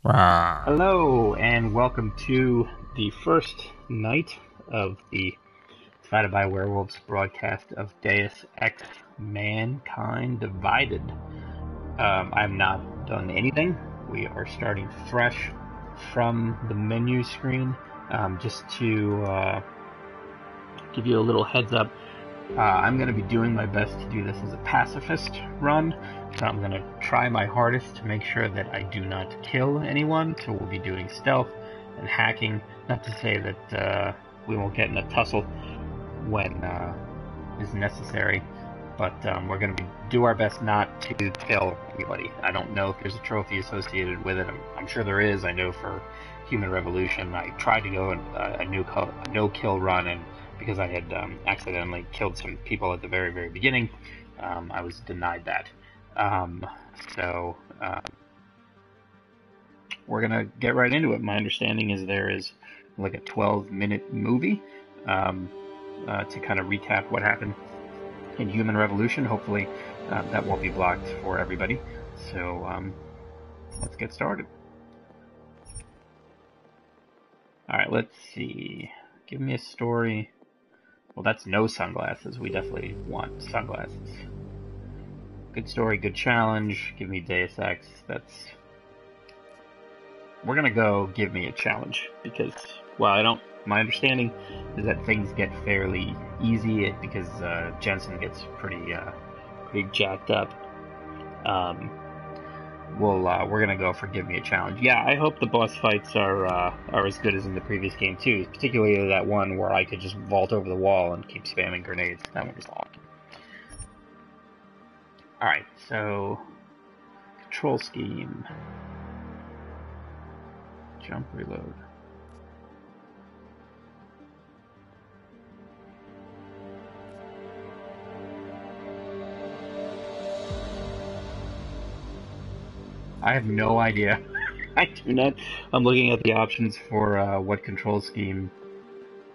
Rah. Hello, and welcome to the first night of the Divided by Werewolves broadcast of Deus Ex Mankind Divided. I've not done anything. We are starting fresh from the menu screen. Just to give you a little heads up, I'm going to be doing my best to do this as a pacifist run. So I'm going to try my hardest to make sure that I do not kill anyone. So we'll be doing stealth and hacking. Not to say that we won't get in a tussle when is necessary, but we're going to do our best not to kill anybody. I don't know if there's a trophy associated with it. I'm sure there is. I know for Human Revolution, I tried to go a no-kill run, and because I had accidentally killed some people at the very, very beginning, I was denied that. Um, so we're gonna get right into it. My understanding is there is like a 12-minute movie um, to kind of recap what happened in Human Revolution. Hopefully, that won't be blocked for everybody. So let's get started. All right, let's see. Give me a story. Well, that's no sunglasses. We definitely want sunglasses. Good story, good challenge. Give me Deus Ex. We're gonna go give me a challenge because, well, I don't. My understanding is that things get fairly easy because Jensen gets pretty jacked up. Um, we're gonna go for give me a challenge. Yeah, I hope the boss fights are as good as in the previous game too. Particularly that one where I could just vault over the wall and keep spamming grenades. That one was awesome. All right, so control scheme, jump, reload. I have no idea. I do not. I'm looking at the options for what control scheme.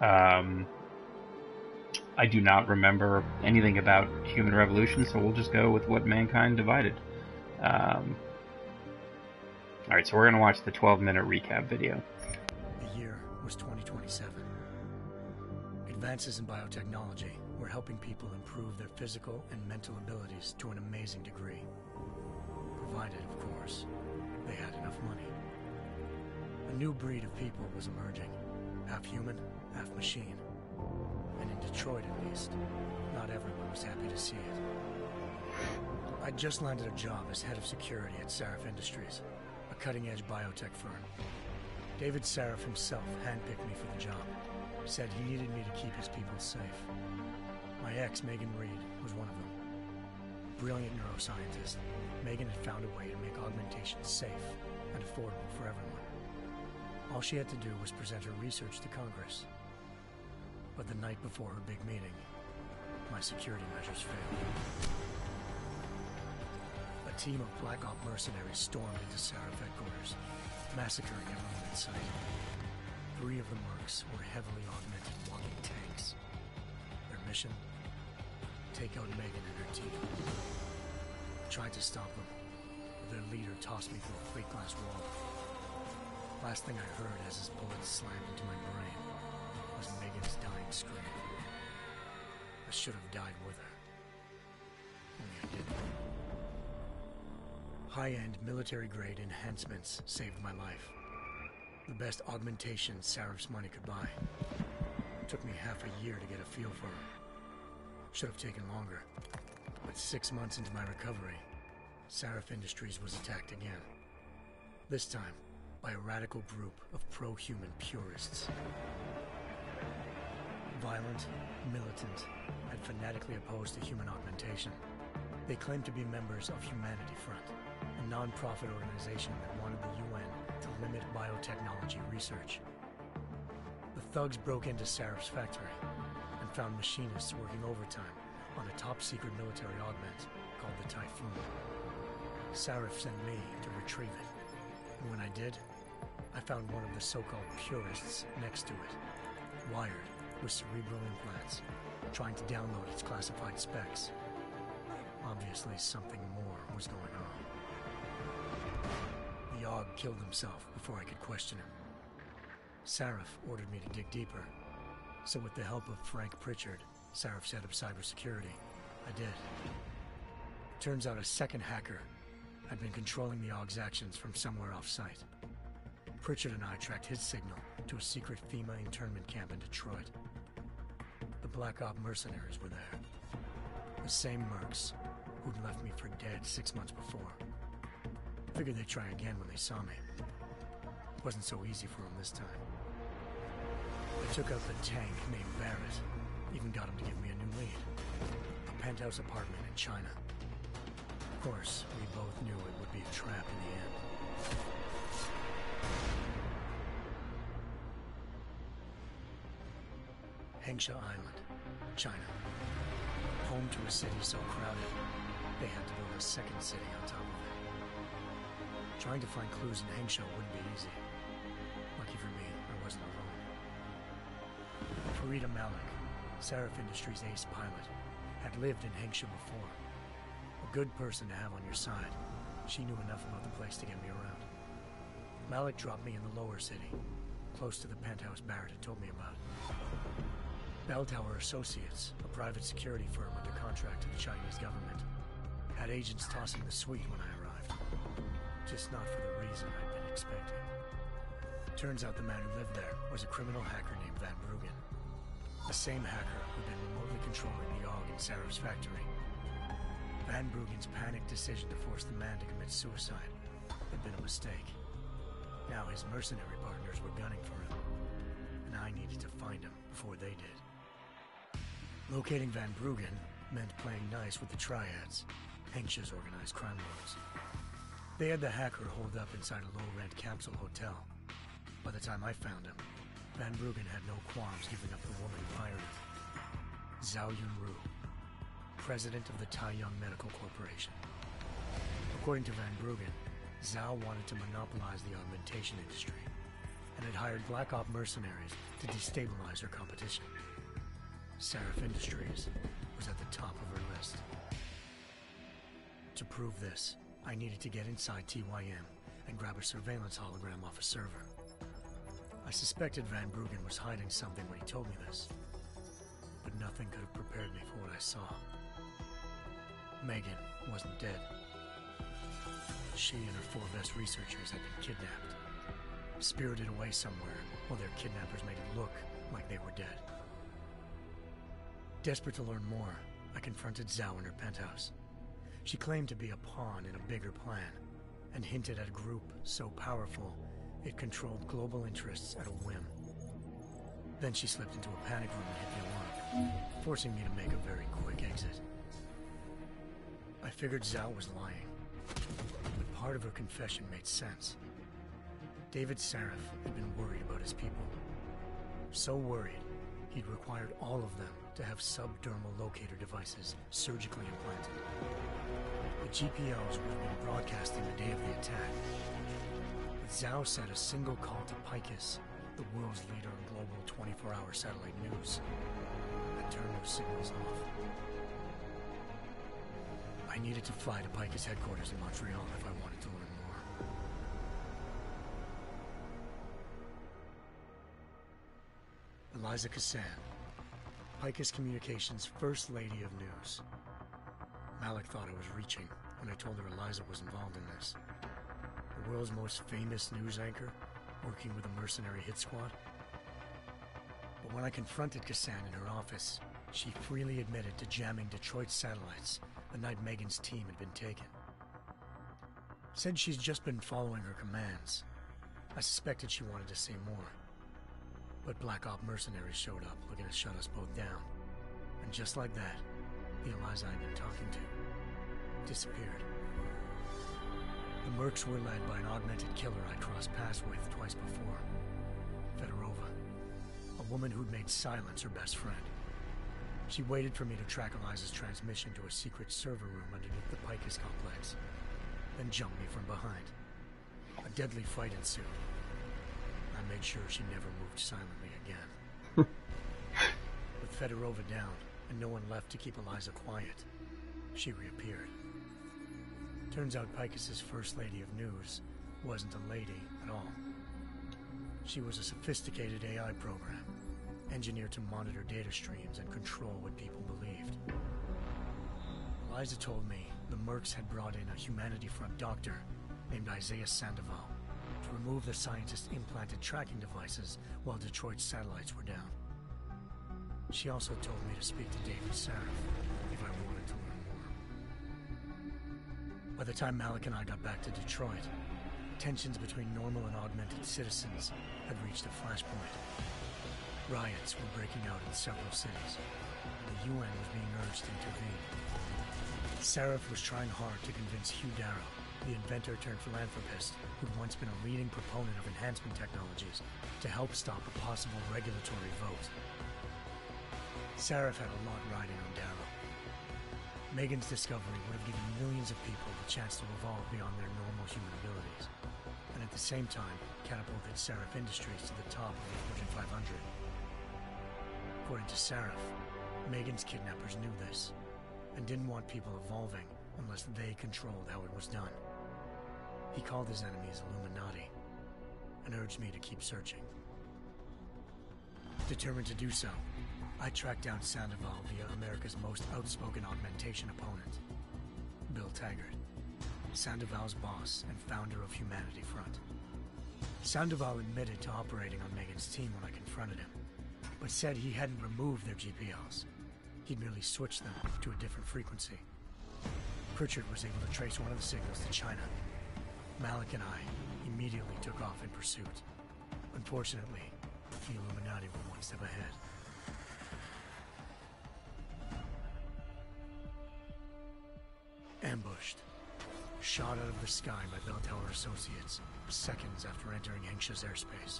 Um, I do not remember anything about Human Revolution, so we'll just go with what Mankind Divided. Um, all right, so we're gonna watch the 12-minute recap video. The year was 2027. Advances in biotechnology were helping people improve their physical and mental abilities to an amazing degree. Provided, of course, they had enough money. A new breed of people was emerging, half human, half machine. And in Detroit, at least, not everyone was happy to see it. I'd just landed a job as head of security at Sarif Industries, a cutting-edge biotech firm. David Sarif himself handpicked me for the job, said he needed me to keep his people safe. My ex, Megan Reed, was one of them. Brilliant neuroscientist, Megan had found a way to make augmentation safe and affordable for everyone. All she had to do was present her research to Congress. But the night before her big meeting, my security measures failed. A team of Black Op mercenaries stormed into Sarif headquarters, massacring everyone in sight. 3 of the mercs were heavily augmented walking tanks. Their mission? Take out Megan and her team. I tried to stop them, but their leader tossed me through a plate glass wall. Last thing I heard as his bullets slammed into my brain was Megan's dying scream. I should have died with her. Only I didn't. High-end military-grade enhancements saved my life. The best augmentation Sarif's money could buy. It took me half a year to get a feel for her. Should have taken longer. But 6 months into my recovery, Sarif Industries was attacked again. This time, by a radical group of pro-human purists. Violent, militant, and fanatically opposed to human augmentation. They claimed to be members of Humanity Front, a non-profit organization that wanted the UN to limit biotechnology research. The thugs broke into Sarif's factory and found machinists working overtime on a top-secret military augment called the Typhoon. Sarif sent me to retrieve it, and when I did, I found one of the so-called purists next to it, wired with cerebral implants, trying to download its classified specs. Obviously, something more was going on. The the Og killed himself before I could question him. Sarif ordered me to dig deeper, so with the help of Frank Pritchard, Sarif's head of cybersecurity, I did. Turns out a second hacker had been controlling the Og's actions from somewhere off-site. Pritchard and I tracked his signal to a secret FEMA internment camp in Detroit. The Black Op mercenaries were there. The same mercs who'd left me for dead 6 months before. Figured they'd try again when they saw me. Wasn't so easy for them this time. I took out the tank named Barrett. Even got him to give me a new lead. A penthouse apartment in China. Of course, we both knew it would be a trap in the end. Hengsha Island, China. Home to a city so crowded, they had to build a second city on top of it. Trying to find clues in Hengsha wouldn't be easy. Lucky for me, I wasn't alone. Farida Malik, Sarif Industries' ace pilot, had lived in Hengsha before. A good person to have on your side. She knew enough about the place to get me around. Malik dropped me in the lower city, close to the penthouse Barrett had told me about. Bell Tower Associates, a private security firm under contract to the Chinese government, had agents tossing the suite when I arrived. Just not for the reason I'd been expecting. Turns out the man who lived there was a criminal hacker named Van Bruggen. The same hacker who'd been remotely controlling the Og in Sarif's factory. Van Bruggen's panicked decision to force the man to commit suicide had been a mistake. Now his mercenary partners were gunning for him, and I needed to find him before they did. Locating Van Bruggen meant playing nice with the Triads, Hengsha's organized crime lords. They had the hacker holed up inside a low-rent capsule hotel. By the time I found him, Van Bruggen had no qualms giving up the woman who hired him. Zhao Yunru, president of the Taiyang Medical Corporation. According to Van Bruggen, Zhao wanted to monopolize the augmentation industry and had hired Black Op mercenaries to destabilize her competition. Sarif Industries was at the top of her list. To prove this, I needed to get inside TYM and grab a surveillance hologram off a server. I suspected Van Bruggen was hiding something when he told me this, but nothing could have prepared me for what I saw. Megan wasn't dead. She and her 4 best researchers had been kidnapped, spirited away somewhere while their kidnappers made it look like they were dead. Desperate to learn more, I confronted Zhao in her penthouse. She claimed to be a pawn in a bigger plan, and hinted at a group so powerful it controlled global interests at a whim. Then she slipped into a panic room and hit the alarm, forcing me to make a very quick exit. I figured Zhao was lying, but part of her confession made sense. David Sarif had been worried about his people. So worried, he'd required all of them to have subdermal locator devices surgically implanted. The GPOs would have been broadcasting the day of the attack. But Zhao said a single call to Picus, the world's leader in global 24-hour satellite news, had turned those signals off. I needed to fly to Picus headquarters in Montreal if I wanted to learn more. Eliza Cassan, Picus Communications' First Lady of News. Malik thought I was reaching when I told her Eliza was involved in this. The world's most famous news anchor, working with a mercenary hit squad. But when I confronted Cassan in her office, she freely admitted to jamming Detroit's satellites the night Megan's team had been taken. Said she's just been following her commands. I suspected she wanted to say more. But Black Op mercenaries showed up looking to shut us both down. And just like that, the Eliza I'd been talking to disappeared. The mercs were led by an augmented killer I'd crossed paths with twice before. Fedorova, a woman who'd made silence her best friend. She waited for me to track Eliza's transmission to a secret server room underneath the Picus complex, then jumped me from behind. A deadly fight ensued. I made sure she never moved silently again. With Fedorova down and no one left to keep Eliza quiet, she reappeared. Turns out Picus's First Lady of News wasn't a lady at all. She was a sophisticated AI program, engineered to monitor data streams and control what people believed. Liza told me the Mercs had brought in a Humanity Front doctor named Isaiah Sandoval to remove the scientist's implanted tracking devices while Detroit's satellites were down. She also told me to speak to David Sarif if I wanted to learn more. By the time Malik and I got back to Detroit, tensions between normal and augmented citizens had reached a flashpoint. Riots were breaking out in several cities, and the UN was being urged to intervene. Sarif was trying hard to convince Hugh Darrow, the inventor turned philanthropist who'd once been a leading proponent of enhancement technologies, to help stop a possible regulatory vote. Sarif had a lot riding on Darrow. Megan's discovery would have given millions of people the chance to evolve beyond their normal human abilities, and at the same time catapulted Sarif Industries to the top of the Fortune 500. According to Sarif, Megan's kidnappers knew this, and didn't want people evolving unless they controlled how it was done. He called his enemies Illuminati, and urged me to keep searching. Determined to do so, I tracked down Sandoval via America's most outspoken augmentation opponent, Bill Taggart, Sandoval's boss and founder of Humanity Front. Sandoval admitted to operating on Megan's team when I confronted him, but said he hadn't removed their GPLs. He'd merely switched them to a different frequency. Pritchard was able to trace one of the signals to China. Malik and I immediately took off in pursuit. Unfortunately, the Illuminati were one step ahead. Ambushed. Shot out of the sky by Bell Tower Associates, seconds after entering Hengsha's airspace.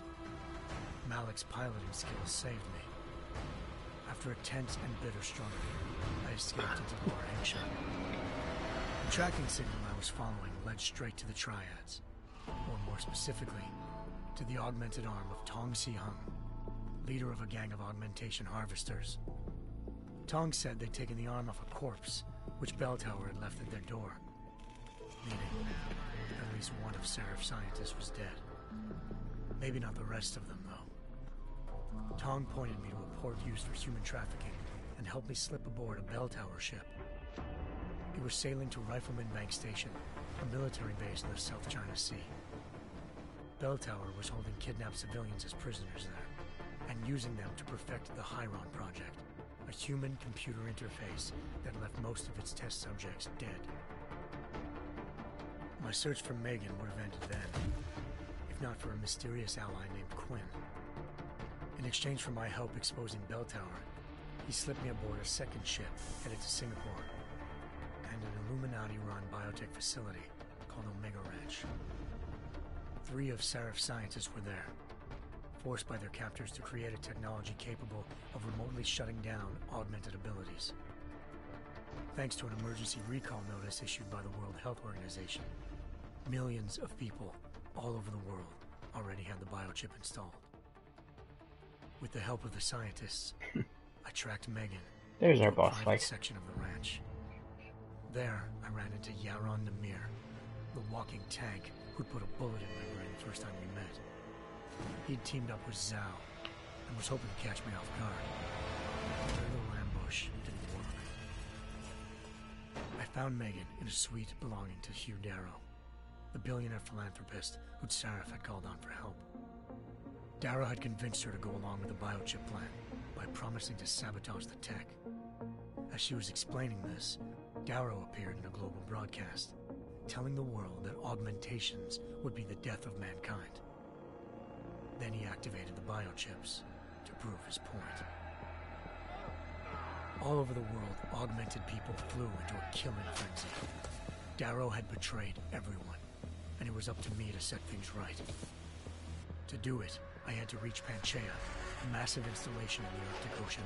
Malik's piloting skills saved me. After a tense and bitter struggle, I escaped into Lower Hengsha. The tracking signal I was following led straight to the Triads, or more specifically, to the augmented arm of Tong Si-hung, leader of a gang of augmentation harvesters. Tong said they'd taken the arm off a corpse, which Bell Tower had left at their door, meaning at least one of Sarif's scientists was dead. Maybe not the rest of them, though. Tong pointed me to a port used for human trafficking and helped me slip aboard a Bell Tower ship. It was sailing to Rifleman Bank Station, a military base in the South China Sea. Bell Tower was holding kidnapped civilians as prisoners there, and using them to perfect the Hyron Project, a human-computer interface that left most of its test subjects dead. My search for Megan would have ended then, if not for a mysterious ally named Quinn. In exchange for my help exposing Bell Tower, he slipped me aboard a second ship headed to Singapore, and an Illuminati-run biotech facility called Omega Ranch. 3 of Sarif's scientists were there, forced by their captors to create a technology capable of remotely shutting down augmented abilities. Thanks to an emergency recall notice issued by the World Health Organization, millions of people all over the world already had the biochip installed. With the help of the scientists, I tracked Megan There's to our a boss private fight. section of the ranch. There, I ran into Yaron Namir, the walking tank who'd put a bullet in my brain the first time we met. He'd teamed up with Zhao and was hoping to catch me off guard. Their little ambush didn't work. I found Megan in a suite belonging to Hugh Darrow, the billionaire philanthropist who'd Sarif had called on for help. Darrow had convinced her to go along with the biochip plan by promising to sabotage the tech. As she was explaining this, Darrow appeared in a global broadcast, telling the world that augmentations would be the death of mankind. Then he activated the biochips to prove his point. All over the world, augmented people flew into a killing frenzy. Darrow had betrayed everyone, and it was up to me to set things right. To do it, I had to reach Panchaea, a massive installation in the Arctic Ocean.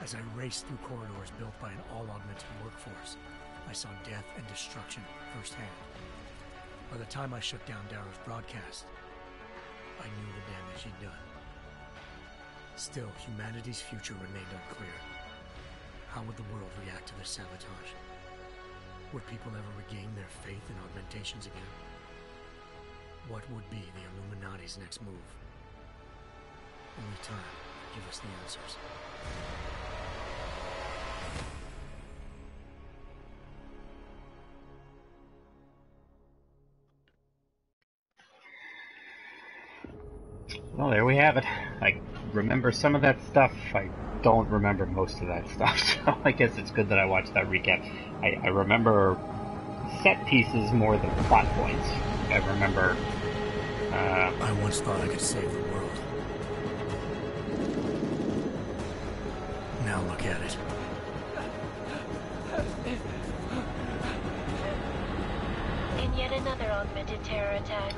As I raced through corridors built by an all-augmented workforce, I saw death and destruction firsthand. By the time I shut down Darrow's broadcast, I knew the damage he'd done. Still, humanity's future remained unclear. How would the world react to this sabotage? Would people ever regain their faith in augmentations again? What would be the Illuminati's next move? Only time will give us the answers. Well, there we have it. I remember some of that stuff. I don't remember most of that stuff, so I guess it's good that I watched that recap. I remember set pieces more than plot points. I remember... I once thought I could save the world. Now look at it. In yet another augmented terror attack,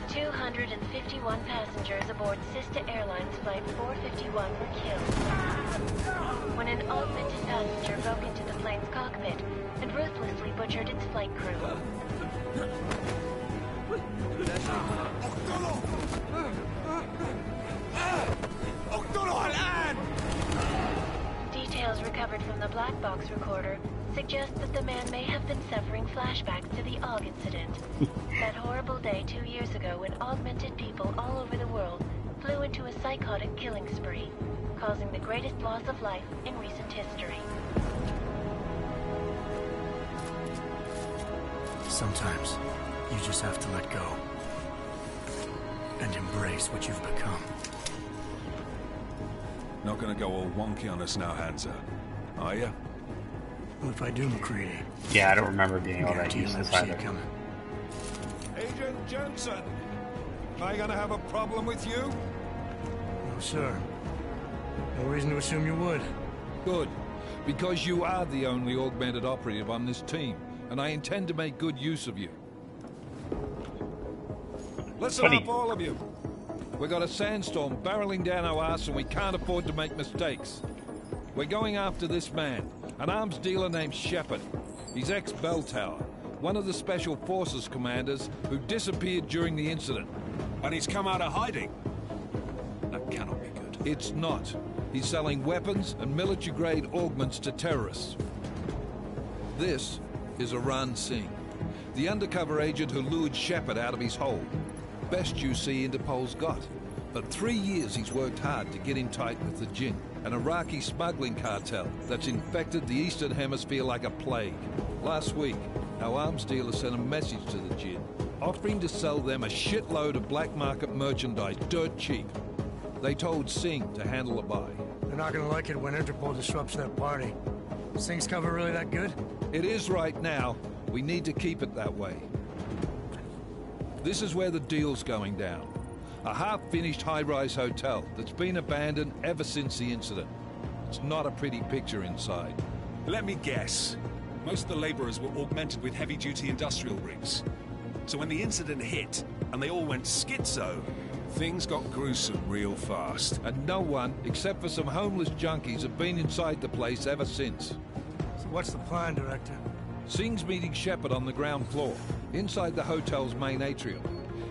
251 passengers aboard Sister Airlines Flight 451 were killed when an augmented passenger broke into the plane's cockpit and ruthlessly butchered its flight crew. Details recovered from the black box recorder suggest that the man may have been suffering flashbacks to the AUG incident. That horrible day 2 years ago when augmented people all over the world flew into a psychotic killing spree, causing the greatest loss of life in recent history. Sometimes you just have to let go and embrace what you've become. Not gonna go all wonky on us now, Hansa, are you? Well, if I do, McCready, Yeah, I don't remember being all that guarantee you'll useless never see either. it coming. Agent Jensen, am I gonna have a problem with you? No, sir. No reason to assume you would. Good, because you are the only augmented operative on this team, and I intend to make good use of you. Listen Funny. up, all of you. We got a sandstorm barreling down our arse and we can't afford to make mistakes. We're going after this man, an arms dealer named Shepard. He's ex-Bell Tower, one of the Special Forces commanders who disappeared during the incident. And he's come out of hiding. That cannot be good. It's not. He's selling weapons and military-grade augments to terrorists. This is Aran Singh, the undercover agent who lured Shepard out of his hole. Best you see Interpol's got. For 3 years he's worked hard to get in tight with the Jinn, an Iraqi smuggling cartel that's infected the Eastern Hemisphere like a plague. Last week, our arms dealer sent a message to the Jinn, offering to sell them a shitload of black market merchandise dirt cheap. They told Singh to handle a buy. They're not gonna like it when Interpol disrupts their party. Is Singh's cover really that good? It is right now. We need to keep it that way. This is where the deal's going down. A half-finished high-rise hotel that's been abandoned ever since the incident. It's not a pretty picture inside. Let me guess. Most of the laborers were augmented with heavy-duty industrial rigs. So when the incident hit, and they all went schizo, things got gruesome real fast. And no one, except for some homeless junkies, have been inside the place ever since. So what's the plan, Director? Singh's meeting Shepard on the ground floor, inside the hotel's main atrium.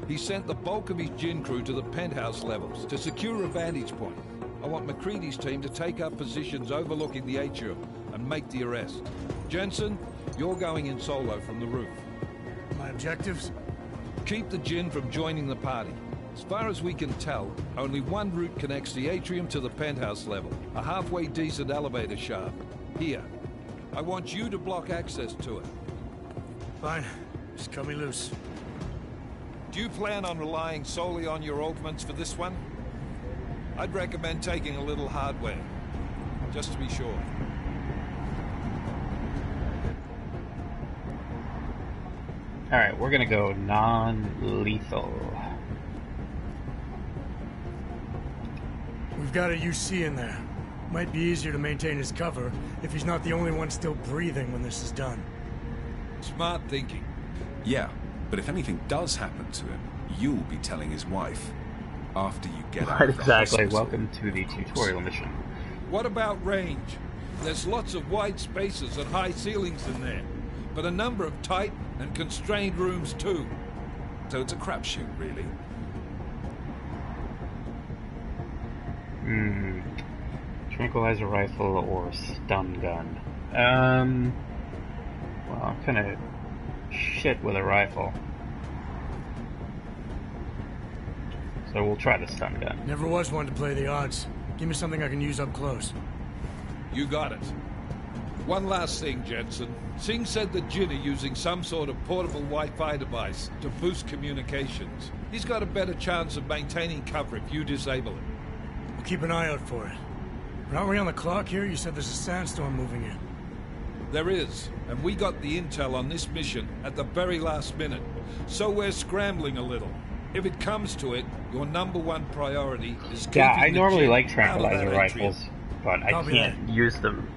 He sent the bulk of his Jinn crew to the penthouse levels to secure a vantage point. I want McCready's team to take up positions overlooking the atrium and make the arrest. Jensen, you're going in solo from the roof. My objectives? Keep the Jinn from joining the party. As far as we can tell, only one route connects the atrium to the penthouse level, a halfway decent elevator shaft. Here. I want you to block access to it. Fine. Just cut me loose. Do you plan on relying solely on your augments for this one? I'd recommend taking a little hardware, just to be sure. Alright, we're gonna go non-lethal. We've got a UC in there. Might be easier to maintain his cover if he's not the only one still breathing when this is done. Smart thinking. Yeah, but if anything does happen to him, you'll be telling his wife after you get out Right, of the exactly. hospital. Welcome to the tutorial mission. What about range? There's lots of wide spaces and high ceilings in there, but a number of tight and constrained rooms too. So it's a crapshoot, really. Tranquilizer rifle or stun gun. Well, I'm kinda shit with a rifle. so we'll try the stun gun. Never was one to play the odds. Give me something I can use up close. You got it. One last thing, Jensen. Singh said that Jin are using some sort of portable Wi-Fi device to boost communications. He's got a better chance of maintaining cover if you disable it. We'll keep an eye out for it. But aren't we on the clock here? You said there's a sandstorm moving in. There is, and we got the intel on this mission at the very last minute. So we're scrambling a little. If it comes to it, your #1 priority is keeping Yeah, I the normally Jin like out of tranquilizer that rifles, but I Copy can't use them.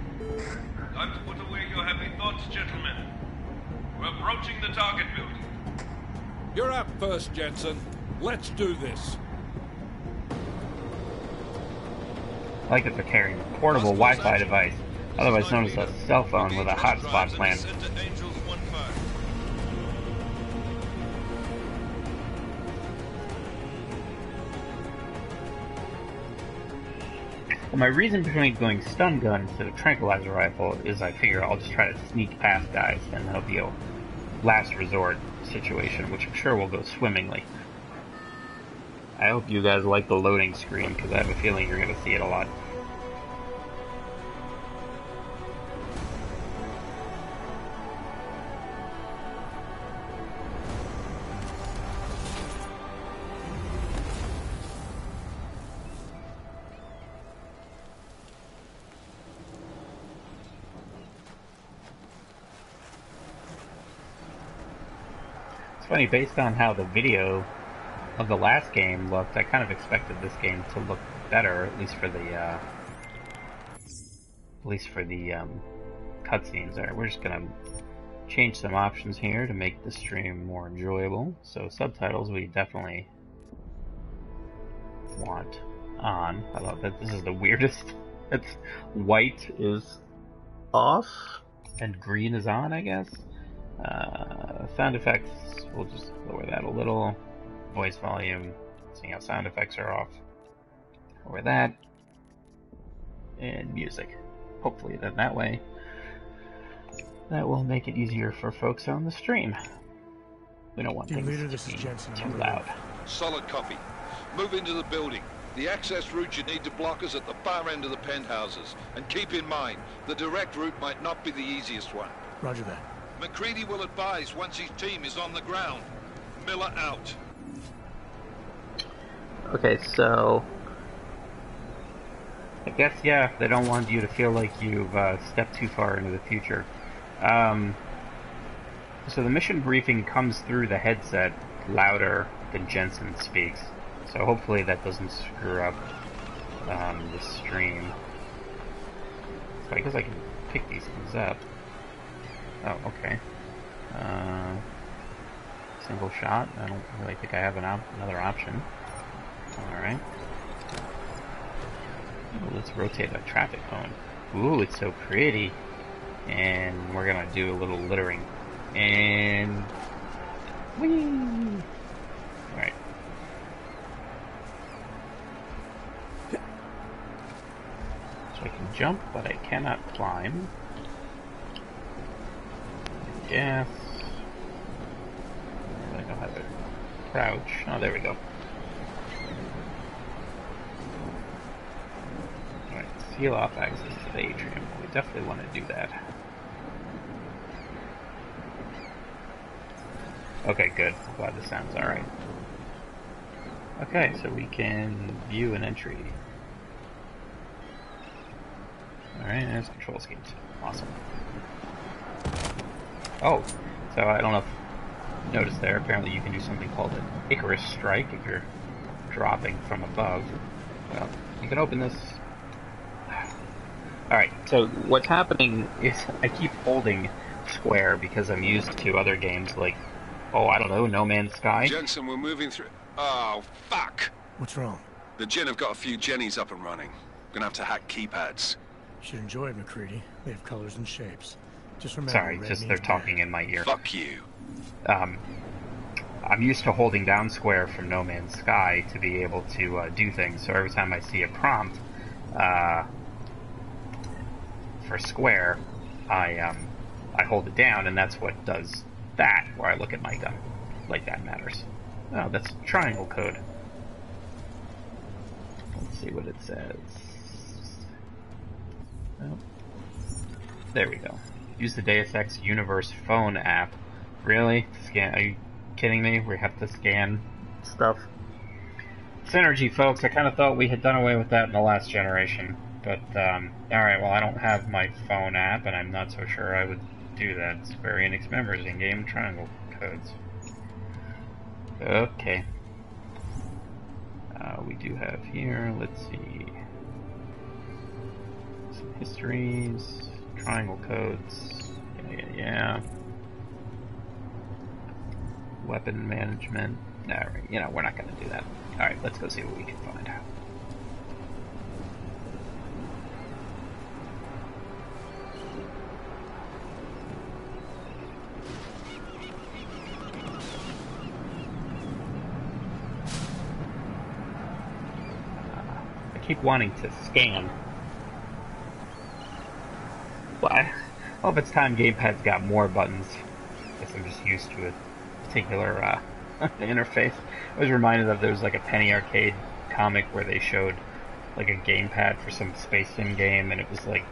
Time to put away your happy thoughts, gentlemen. We're approaching the target building. You're up first, Jensen. Let's do this. I like that they're carrying a portable Wi-Fi device, otherwise known as a cell phone with a hotspot plan. Well, my reason between going stun gun instead of tranquilizer rifle is I figure I'll just try to sneak past guys, and that'll be a last resort situation, which I'm sure will go swimmingly. I hope you guys like the loading screen, because I have a feeling you're going to see it a lot. It's funny, based on how the video of the last game looked, I kind of expected this game to look better, at least for the cutscenes. Alright, we're just gonna change some options here to make the stream more enjoyable. So subtitles we definitely want on. I love that this is the weirdest. It's white is off and green is on, I guess. Sound effects, we'll just lower that a little. Voice volume, seeing how sound effects are off. Lower that. And music. Hopefully then that way that will make it easier for folks on the stream. We don't want Team things leader, this to is be Jensen. too loud. Solid copy. Move into the building. The access route you need to block is at the far end of the penthouses. And keep in mind, the direct route might not be the easiest one. Roger that. McCready will advise once his team is on the ground. Miller out. Okay, so I guess, yeah, they don't want you to feel like you've stepped too far into the future. So the mission briefing comes through the headset louder than Jensen speaks. So hopefully that doesn't screw up the stream. So I guess I can pick these things up. Oh, okay. Single shot. I don't really think I have another option. Alright. Let's rotate a traffic cone. Ooh, it's so pretty. And we're gonna do a little littering. And... whee! Alright. So I can jump, but I cannot climb. Yes. I don't have a crouch. Oh, there we go. Alright, seal off access to the atrium. We definitely want to do that. Okay, good. Glad this sounds alright. Okay, so we can view an entry. Alright, there's control schemes. Awesome. Oh, so I don't know if you noticed there, apparently you can do something called an Icarus strike if you're dropping from above. Well, you can open this. Alright, so what's happening is I keep holding square because I'm used to other games like, oh, I don't know, No Man's Sky. Jensen, we're moving through... Oh, fuck! What's wrong? The Jin have got a few Jennies up and running. Gonna have to hack keypads. You should enjoy it, McCready. They have colors and shapes. Just remember, Sorry, red just means they're bad. talking in my ear. Fuck you. I'm used to holding down square from No Man's Sky to be able to do things, so every time I see a prompt for square, I hold it down, and that's what does that, where I look at my gun. Like that matters. Oh, that's triangle code. see what it says. Oh. There we go. Use the Deus Ex Universe phone app. Really? Scan? Are you kidding me? We have to scan stuff. Synergy, folks. I kind of thought we had done away with that in the last generation, but alright, well, I don't have my phone app, and I'm not so sure I would do that. Square Enix members in-game triangle codes. Okay. We do have here, let's see, some histories, triangle codes, yeah. Weapon management. Alright, you know, we're not going to do that. Alright, let's go see what we can find out. I keep wanting to scan. Well, if it's time gamepad's got more buttons. I guess I'm just used to a particular interface. I was reminded of there was like a Penny Arcade comic where they showed like a gamepad for some space sim game, and it was like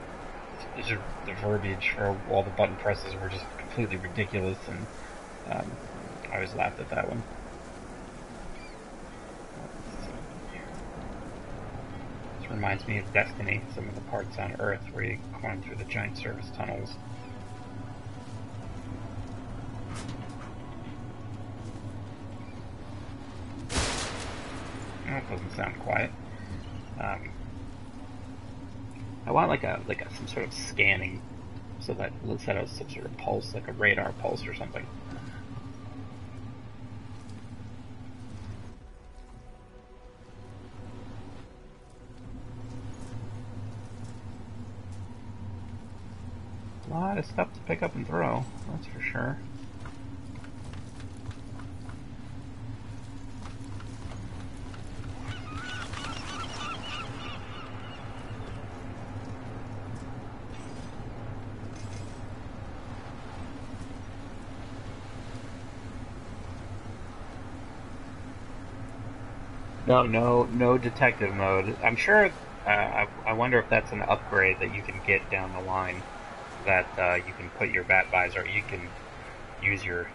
the verbiage for all the button presses were just completely ridiculous, and I always laughed at that one. This reminds me of Destiny, some of the parts on Earth where you climb through the giant service tunnels. That doesn't sound quiet. I want like some sort of scanning, so that let's set out some sort of pulse, like a radar pulse or something. A lot of stuff to pick up and throw, that's for sure. No detective mode. I'm sure, I wonder if that's an upgrade that you can get down the line, that you can put your bat visor, you can use your,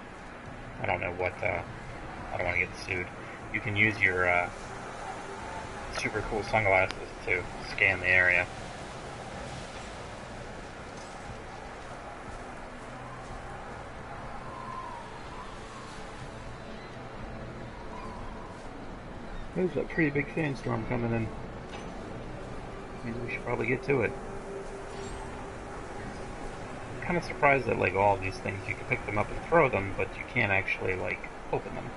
I don't know what, I don't want to get sued. You can use your super cool sunglasses to scan the area. There's a pretty big sandstorm coming in. Maybe we should probably get to it. I'm kind of surprised that like all of these things, you can pick them up and throw them, but you can't actually like open them.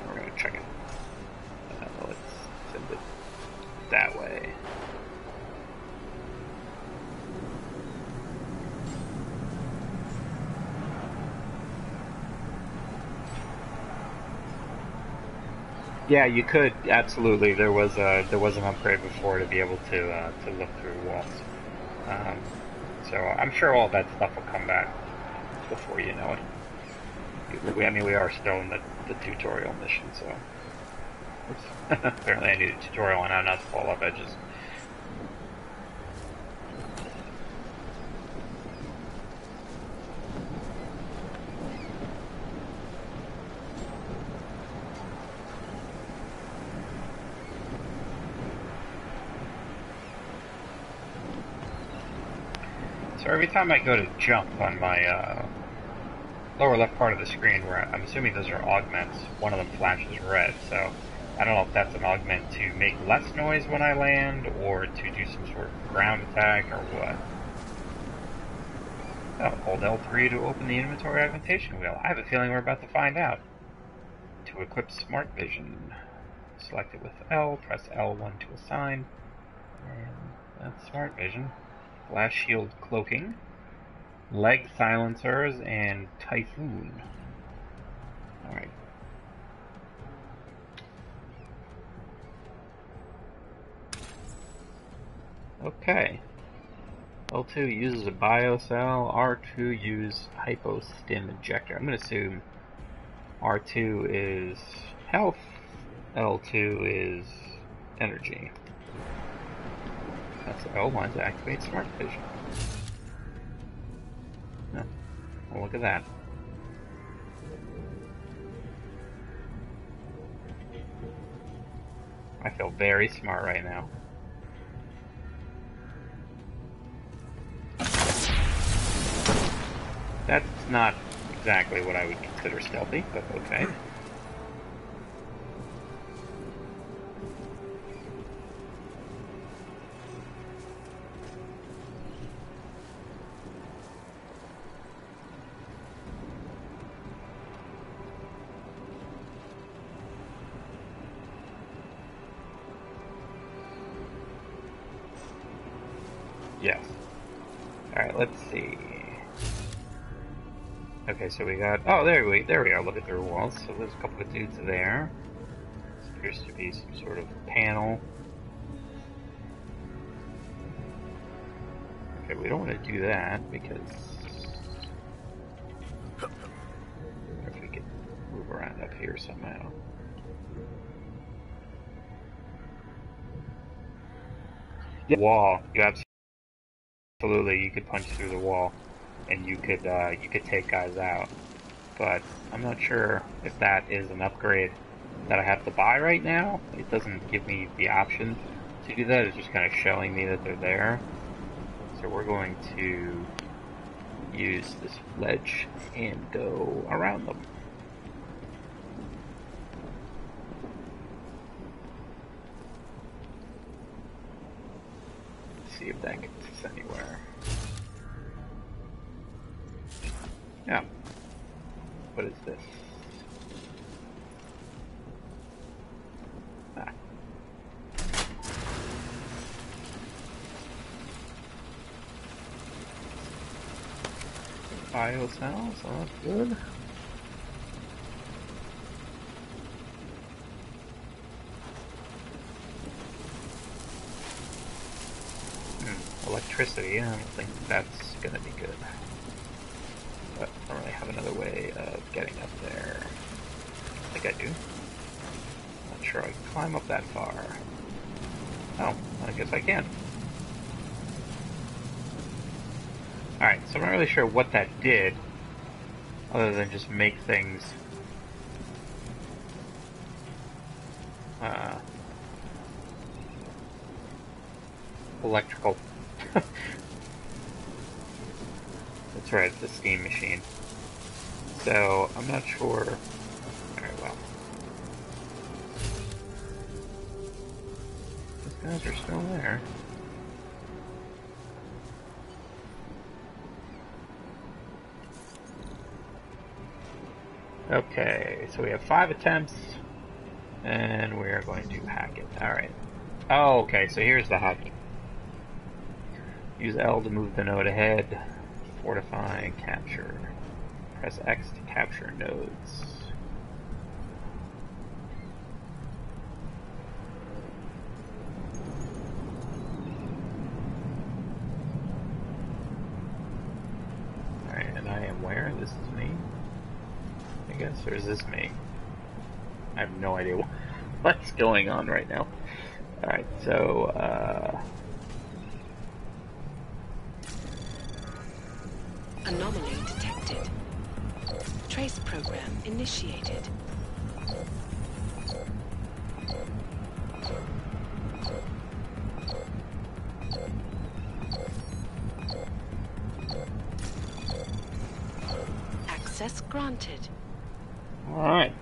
We're gonna check it. Let's send it that way. Yeah, you could absolutely. There was an upgrade before to be able to look through walls. So I'm sure all that stuff will come back before you know it. I mean, we are still in the tutorial mission, so apparently I need a tutorial on how not to fall off edges. So every time I go to jump on my lower left part of the screen, where I'm assuming those are augments, one of them flashes red, so I don't know if that's an augment to make less noise when I land, or to do some sort of ground attack, or what. Oh, hold L3 to open the inventory augmentation wheel. I have a feeling we're about to find out. To equip Smart Vision, select it with L, press L1 to assign, and that's Smart Vision. Blast Shield Cloaking, Leg Silencers, and Typhoon. Alright. Okay. L2 uses a biocell, R2 uses Hypostim Injector. I'm going to assume R2 is health. L2 is energy. That's L1 to activate smart vision. Oh, well, look at that. I feel very smart right now. That's not exactly what I would consider stealthy, but okay. Yes. Alright, let's see. Okay, so we got... Oh, there we are. Look at their walls. So there's a couple of dudes there. This appears to be some sort of panel. Okay, we don't want to do that because... If we could move around up here somehow. Yeah, wall. You absolutely, you could punch through the wall, and you could take guys out. But I'm not sure if that is an upgrade that I have to buy right now. It doesn't give me the option to do that. It's just kind of showing me that they're there. So we're going to use this ledge and go around them. See if that gets us anywhere. Yeah. What is this? Ah. Bio cells, so that's good. Electricity, I don't think that's gonna be good. But I don't really have another way of getting up there. I think I do. Not sure I can climb up that far. Oh, I guess I can. Alright, so I'm not really sure what that did, other than just make things electrical. That's right, it's the steam machine. So, I'm not sure. Alright, well. Those guys are still there. Okay, so we have 5 attempts, and we are going to hack it. Alright. Oh, okay, so here's the hacking. Use L to move the node ahead. Fortify and capture. Press X to capture nodes. Alright, and I am where? This is me? I guess, or is this me? I have no idea what's going on right now. Alright, so, Anomaly detected. Trace program initiated. Access granted. alright.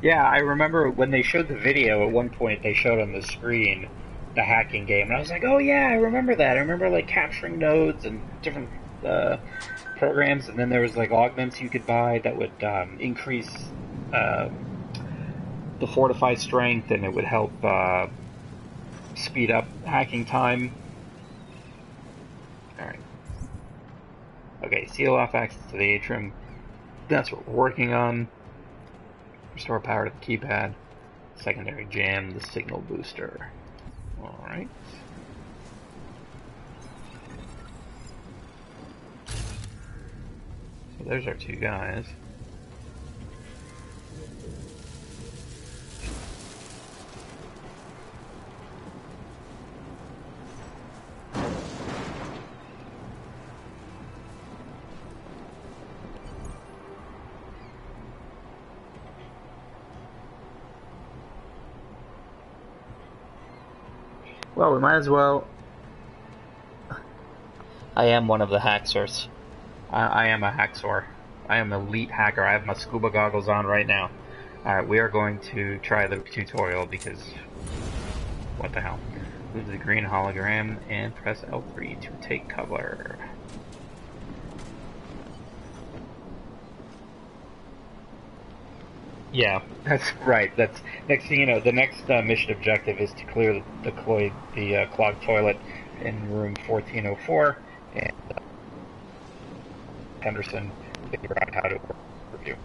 Yeah, I remember when they showed the video, at one point they showed on the screen the hacking game, and I was like, oh yeah, I remember that. I remember, like, capturing nodes and different programs, and then there was, like, augments you could buy that would increase the fortified strength, and it would help speed up hacking time. Alright. Okay, seal off access to the atrium. That's what we're working on. Restore power to the keypad. Secondary jam the signal booster. Alright. So there's our 2 guys. Well, we might as well... I am one of the hackers. I am a hacksaw. I am an elite hacker. I have my scuba goggles on right now. Alright, we are going to try the tutorial because... What the hell? Move the green hologram and press L3 to take cover. Yeah, that's right. That's next thing you know. The next mission objective is to clear the clogged toilet in room 1404, and Henderson figure out how to work with you.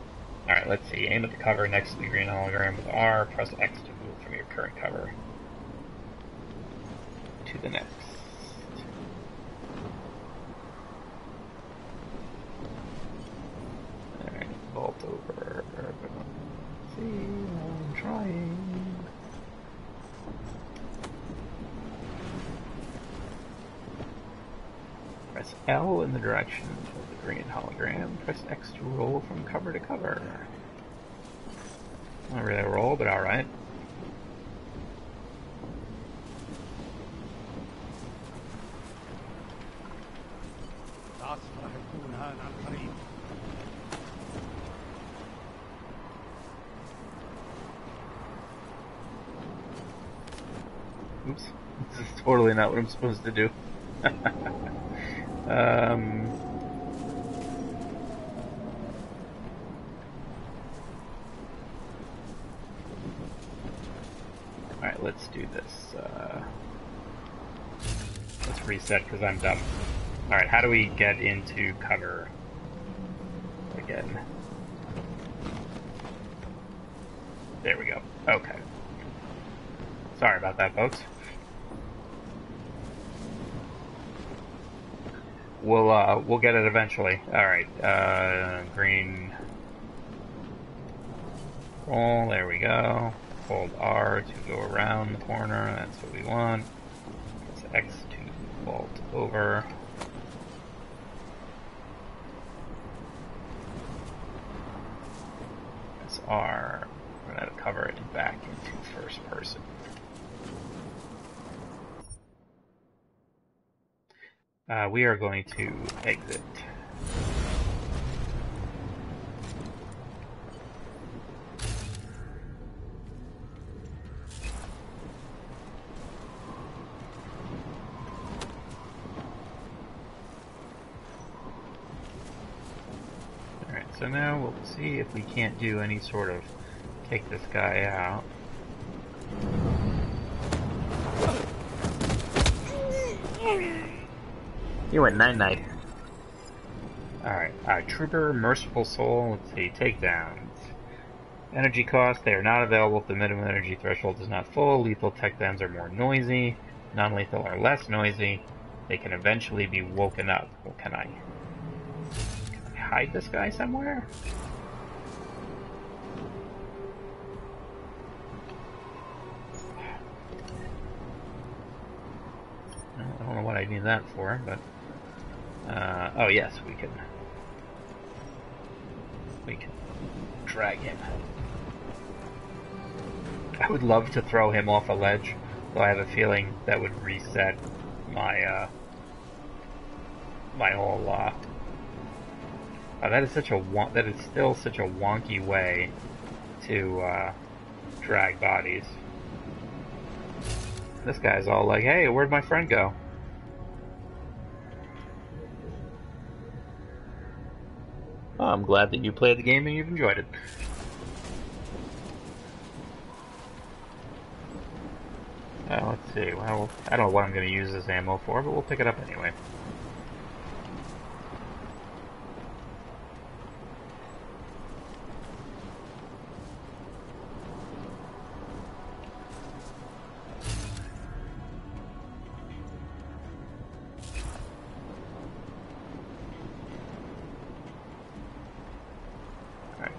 All right, let's see. Aim at the cover next to the green hologram with R. Press X to move from your current cover to the next. All right, vault over. See, I'm trying. Press L in the direction of the green hologram. Press X to roll from cover to cover. Not really a roll, but alright. Oops, this is totally not what I'm supposed to do. Alright, let's do this. Let's reset because I'm dumb. Alright, how do we get into cover again? There we go. Okay. Sorry about that, folks. We'll get it eventually. Alright, green roll, there we go. Hold R to go around the corner, that's what we want. Press X to vault over. Press R, we're going to cover it back into first person. We are going to exit. Alright, so now we'll see if we can't do any sort of take this guy out. You went night-night. Alright, Trooper, Merciful Soul, let's see, takedowns. Energy cost, they are not available if the minimum energy threshold is not full. Lethal takedowns are more noisy. Non-lethal are less noisy. They can eventually be woken up. Well, can I hide this guy somewhere? I don't know what I need that for, but... oh yes, we can drag him. I would love to throw him off a ledge, though I have a feeling that would reset my, my whole, that is still such a wonky way to, drag bodies. This guy's all like, hey, where'd my friend go? Oh, I'm glad that you played the game and you've enjoyed it. Let's see. Well, I don't know what I'm going to use this ammo for, but we'll pick it up anyway.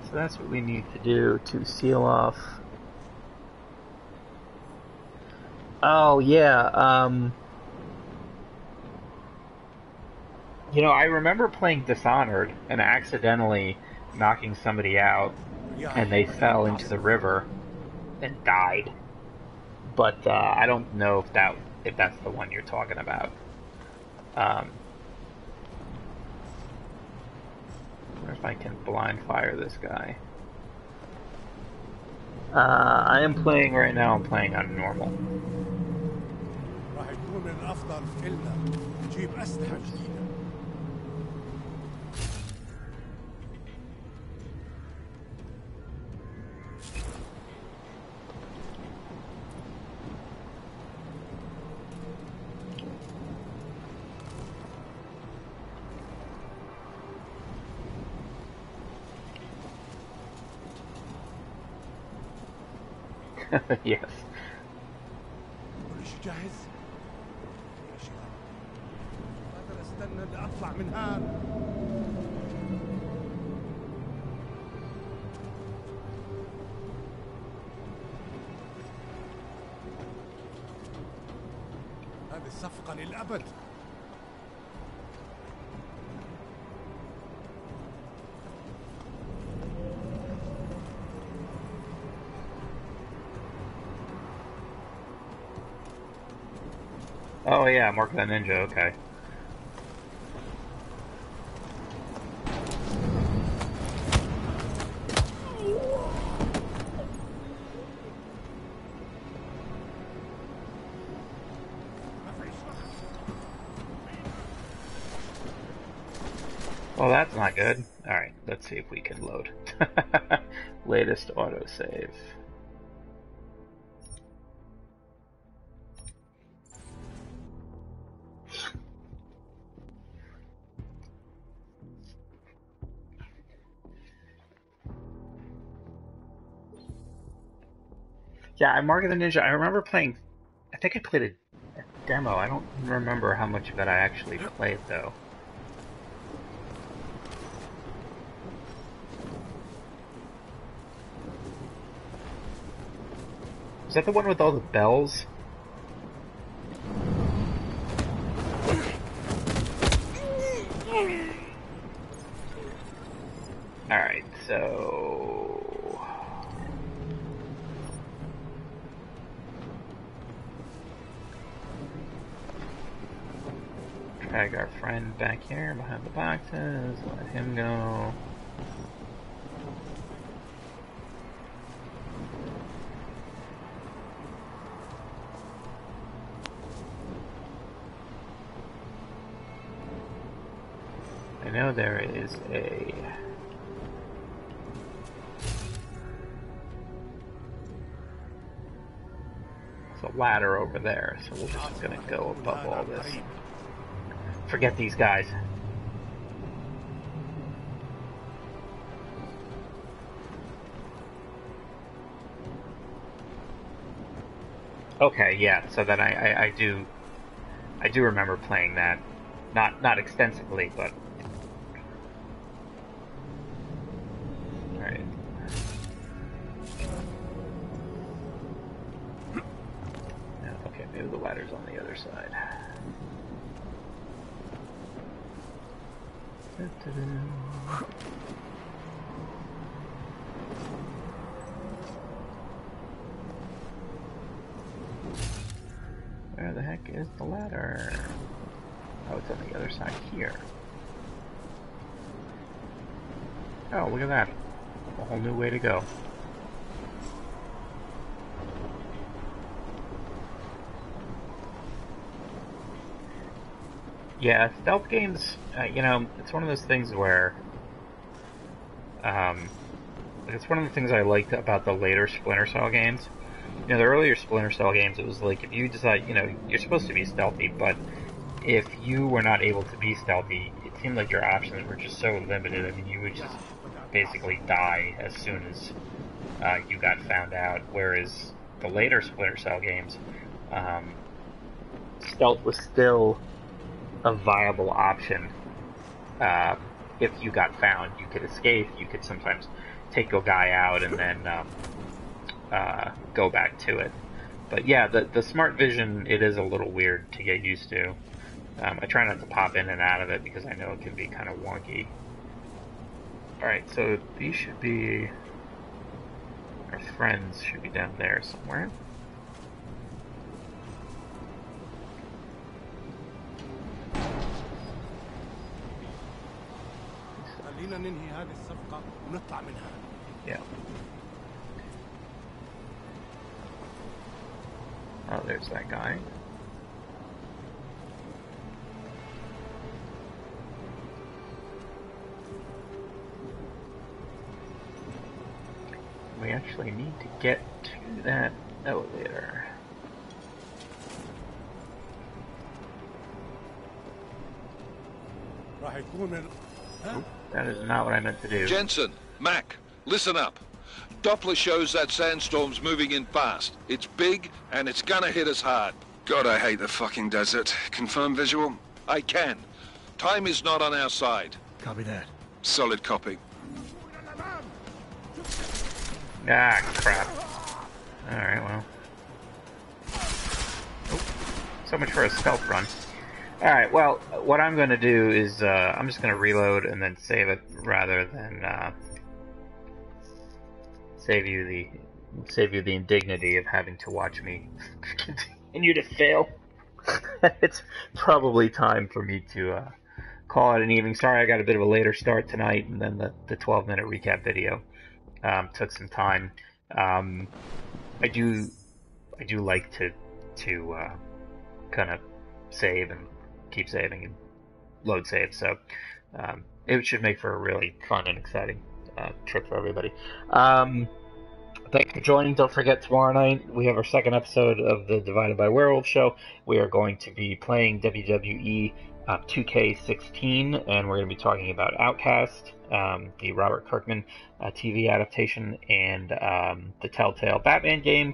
So that's what we need to do to seal off. Oh, yeah, you know, I remember playing Dishonored and accidentally knocking somebody out, and they fell into the river and died. But, I don't know if that if that's the one you're talking about. Wonder if I can blind fire this guy. I am playing right now. I'm playing on normal. راح يكون من الافضل إلنا نجيب اسلحه جديده. Yes. كل شيء جاهز؟ كل شيء قادر استنى لاطلع من هان. هذه الصفقة للأبد. Oh yeah, Mark the Ninja, okay. Well, that's not good. Alright, let's see if we can load. Latest autosave. Yeah, I Mark of the Ninja. I remember playing. I think I played a demo. I don't remember how much of it I actually played, though. Is that the one with all the bells? Alright, so... drag our friend back here behind the boxes, let him go. I know there is a... there's a ladder over there, so we're just gonna go above all this. Forget these guys. Okay, yeah, so then I do remember playing that. Not extensively, but alright. Yeah, okay, maybe the ladder's on the other side. Where the heck is the ladder? Oh, it's on the other side here. Oh, look at that. A whole new way to go. Yeah, stealth games, you know, it's one of those things where, it's one of the things I liked about the later Splinter Cell games. You know, the earlier Splinter Cell games, it was like, if you decide, you know, you're supposed to be stealthy, but if you were not able to be stealthy, it seemed like your options were just so limited. I mean, you would just basically die as soon as you got found out, whereas the later Splinter Cell games, stealth was still a viable option. If you got found, you could escape. You could sometimes take a guy out and then go back to it. But yeah, the smart vision, it is a little weird to get used to. I try not to pop in and out of it because I know it can be kind of wonky. Alright, so these should be... our friends should be down there somewhere. خلينا ننهي هذه الصفقة ونطلع منها. Yeah. Oh, there's that guy. We actually need to get to that elevator. راح يكون من ها؟ That is not what I meant to do. Jensen, Mac, listen up. Doppler shows that sandstorm's moving in fast. It's big, and it's gonna hit us hard. God, I hate the fucking desert. Confirm visual? I can. Time is not on our side. Copy that. Solid copy. Ah, crap. Alright, well. Oh, so much for a stealth run. Alright, well, what I'm going to do is, I'm just going to reload and then save it rather than, save you the indignity of having to watch me continue to fail. It's probably time for me to, call it an evening. Sorry I got a bit of a later start tonight, and then the 12-minute recap video, took some time. I do like to kind of save and keep saving and load save, so it should make for a really fun and exciting trip for everybody. Thanks for joining. Don't forget, tomorrow night we have our second episode of the Divided by Werewolves show. We are going to be playing WWE 2K16, and we're going to be talking about Outcast, the Robert Kirkman TV adaptation, and the Telltale Batman game,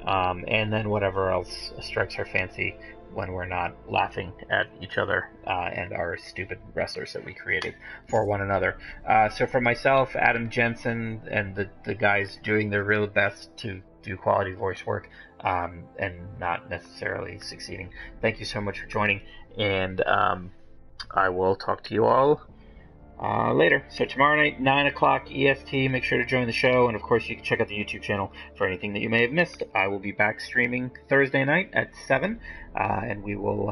and then whatever else strikes our fancy when we're not laughing at each other and our stupid wrestlers that we created for one another. So for myself, Adam Jensen, and the guys doing their real best to do quality voice work, and not necessarily succeeding, thank you so much for joining, and I will talk to you all later. So tomorrow night, 9 o'clock EST, make sure to join the show, and of course you can check out the YouTube channel for anything that you may have missed. I will be back streaming Thursday night at 7, and we will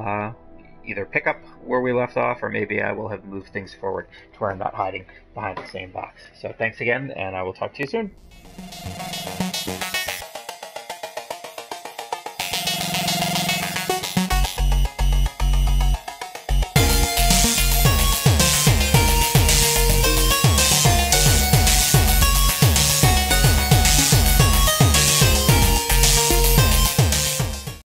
either pick up where we left off, or maybe I will have moved things forward to where I'm not hiding behind the same box. So thanks again, and I will talk to you soon.